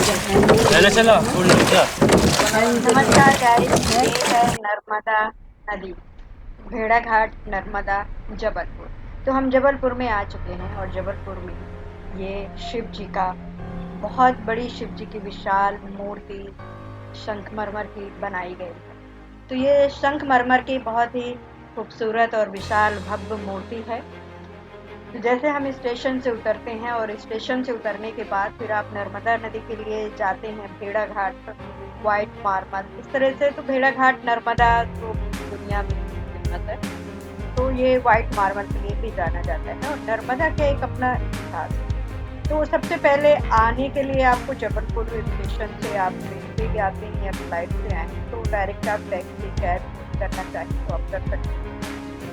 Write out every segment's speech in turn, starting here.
चलो चलो फुल नमस्कार गाइस, ये है नर्मदा नदी, भेड़ा घाट, नर्मदा, जबलपुर। तो हम जबलपुर में आ चुके हैं और जबलपुर में ये शिव जी का बहुत बड़ी शिव जी की विशाल मूर्ति संगमरमर की बनाई गई है। तो ये संगमरमर की बहुत ही खूबसूरत और विशाल भव्य मूर्ति है। तो जैसे हम स्टेशन से उतरते हैं और स्टेशन से उतरने के बाद फिर आप नर्मदा नदी के लिए जाते हैं भेड़ा घाट, वाइट मार्बल इस तरह से। तो भेड़ा घाट नर्मदा तो दुनिया में फेमस है, तो ये वाइट मार्बल के लिए भी जाना जाता है और नर्मदा का एक अपना इतिहास है। तो सबसे पहले आने के लिए आपको जबलपुर स्टेशन से आप ट्रेन से ही आते हैं या फ्लाइट से आए हैं तो डायरेक्ट आप टैक्सी कैब करना चाहिए तो आप कर सकते हैं।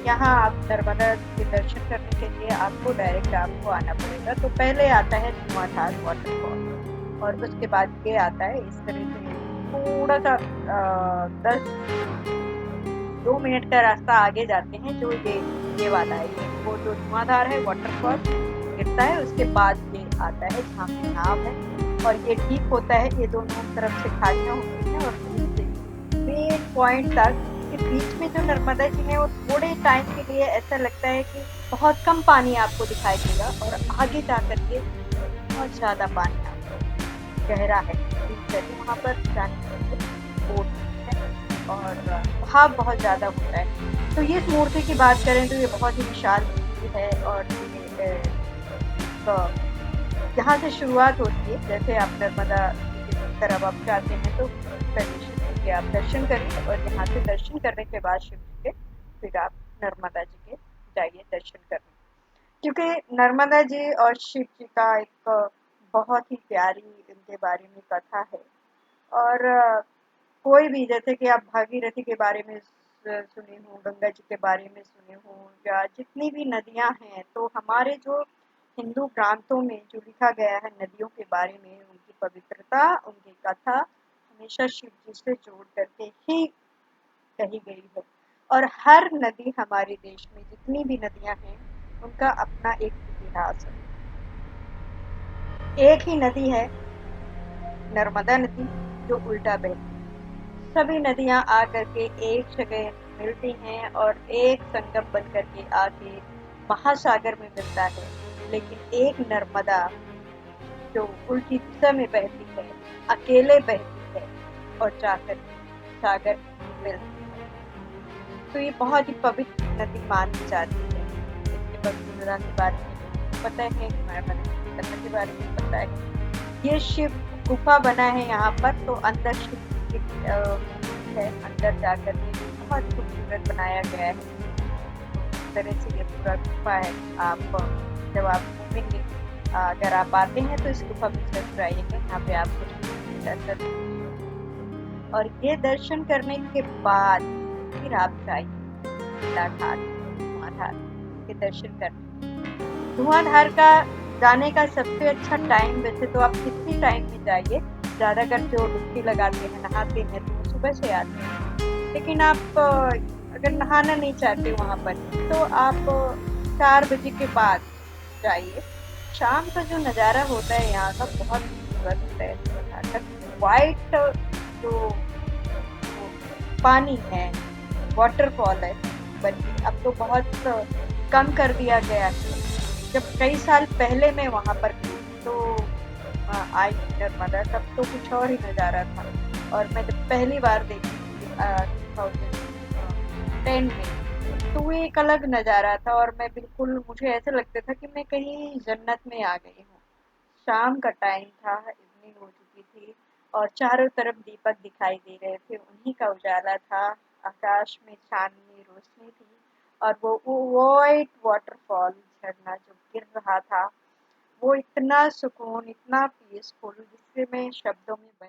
यहाँ आप नर्मदा के दर्शन करने के लिए आपको डायरेक्ट आपको आना पड़ेगा। तो पहले आता है धुआंधार वाटरफॉल और उसके बाद ये आता है इस तरह से थोड़ा सा 2 मिनट का रास्ता आगे जाते हैं जो ये वाला है, ये वो जो धुआंधार है वाटरफॉल गिरता है उसके बाद ये आता है जहाँ पे नाव है और ये ठीक होता है। ये दोनों तरफ से खाड़ियाँ होती हैं और बीच से मेन पॉइंट तक के बीच में जो नर्मदा जी है वो थोड़े टाइम के लिए ऐसा लगता है कि बहुत कम पानी आपको दिखाई देगा और आगे जा करके बहुत ज़्यादा पानी आपको गहरा है। वहाँ पर जाने के लिए बोट है और बहाव बहुत ज़्यादा होता है। तो ये इस मूर्ति की बात करें तो ये बहुत ही विशाल मूर्ति है और ये यहाँ से शुरुआत होती है। जैसे आप नर्मदा की तरफ आप जाते हैं तो प्रदर्शन के आप दर्शन करिए और यहाँ से दर्शन करने के बाद शिव जी के फिर आप नर्मदा जी के जाइए दर्शन करने, क्योंकि नर्मदा जी और शिव जी का एक बहुत ही प्यारी इनके बारे में कथा है। और कोई भी जैसे कि आप भागीरथी के बारे में सुने हो, गंगा जी के बारे में सुने हो या जितनी भी नदियां हैं, तो हमारे जो हिंदू ग्रंथों में जो लिखा गया है नदियों के बारे में, उनकी पवित्रता, उनकी कथा हमेशा शिव जी से जोड़ करके ही कही गई है। और हर नदी हमारे देश में जितनी भी नदियां हैं उनका अपना एक इतिहास है। एक ही नदी है नर्मदा नदी जो उल्टा बहती है। सभी नदियां आकर के एक जगह मिलती हैं और एक संगम बन करके आके महासागर में मिलता है। लेकिन एक नर्मदा जो उल्टी दिशा में बहती है, अकेले बहती है और जाकर सागर में मिलती है। तो ये बहुत ही पवित्र नदी मानी जाती है। इसके पवित्रता के बारे में पता है, नर्मदा की कथा के बारे में पता है। ये शिव गुफा बना है यहाँ पर, तो अंदर शिव की मूर्ति है, अंदर जाकर के बहुत खूबसूरत बनाया गया है। इस तरह से ये पूरा गुफा है। आप जब आप घूमेंगे, अगर आप आते हैं तो इस गुफा में जरूर आइएगा, यहाँ पे आपको दर्शन। और ये दर्शन करने के बाद फिर आप जाइए बेला घाट, धुआंधार के दर्शन करने। धुआंधार का जाने का सबसे अच्छा टाइम, वैसे तो आप किसी टाइम में जाइए, ज़्यादातर जो डुबकी लगाते हैं नहाते हैं तो वो सुबह से आते हैं। लेकिन आप अगर नहाना नहीं चाहते वहाँ पर तो आप 4 बजे के बाद जाइए। शाम का जो नज़ारा होता है यहाँ का बहुत खूबसूरत होता है। धुआंधार का वाइट जो पानी है, वाटरफॉल है, बल्कि अब तो बहुत कम कर दिया गया है। जब कई साल पहले मैं वहाँ पर गई तो आई नर्मदा, तब तो कुछ और ही नज़ारा था। और मैं जब पहली बार देखी थी 2010 में, तो वो एक अलग नज़ारा था और मैं बिल्कुल, मुझे ऐसा लगता था कि मैं कहीं जन्नत में आ गई हूँ। शाम का टाइम था, इवनिंग हो चुकी थी और चारों तरफ दीपक दिखाई दे रहे थे, उन्हीं का उजाला था। आकाश में चांदनी रोशनी थी और वो वाइट वाटरफॉल झरना जो गिर रहा था, वो इतना सुकून, इतना पीसफुल जिससे मैं शब्दों में